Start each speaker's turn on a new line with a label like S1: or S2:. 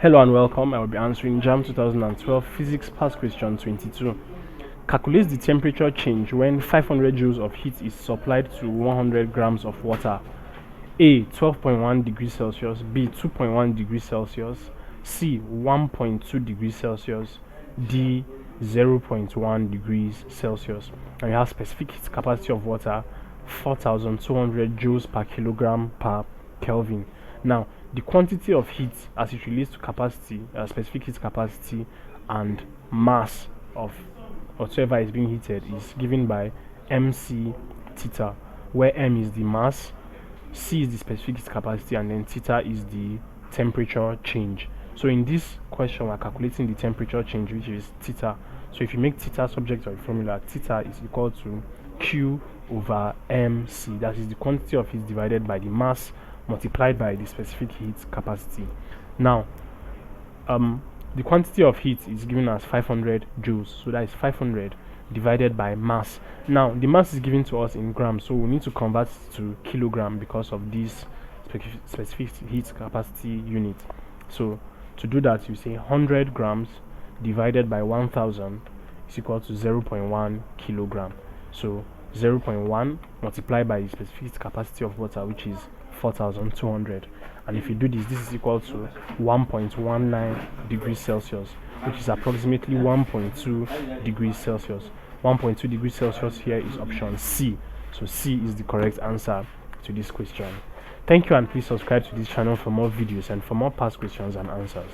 S1: Hello and welcome. I will be answering JAMB 2012 Physics Past Question 22. Calculate the temperature change when 500 joules of heat is supplied to 100 grams of water. A. 12.1 degrees Celsius, B. 2.1 degrees Celsius, C. 1.2 degrees Celsius, D. 0.1 degrees Celsius. And we have specific heat capacity of water 4,200 joules per kilogram per Kelvin. Now, the quantity of heat as it relates to capacity, specific heat capacity, and mass of whatever is being heated is given by mc theta, where m is the mass, c is the specific heat capacity, and then theta is the temperature change. So in this question, we're calculating the temperature change, which is theta. So if you make theta subject to a formula, theta is equal to Q over mc. That is the quantity of heat divided by the mass multiplied by the specific heat capacity. Now, the quantity of heat is given as 500 joules, so that is 500 divided by mass. Now, the mass is given to us in grams, so we need to convert it to kilogram because of this specific heat capacity unit. So to do that, you say 100 grams divided by 1000 is equal to 0.1 kilogram. So 0.1 multiplied by the specific capacity of water, which is 4,200, and if you do this, this is equal to 1.19 degrees Celsius, which is approximately 1.2 degrees Celsius. 1.2 degrees Celsius here is option C, so C is the correct answer to this question. Thank you, and please subscribe to this channel for more videos and for more past questions and answers.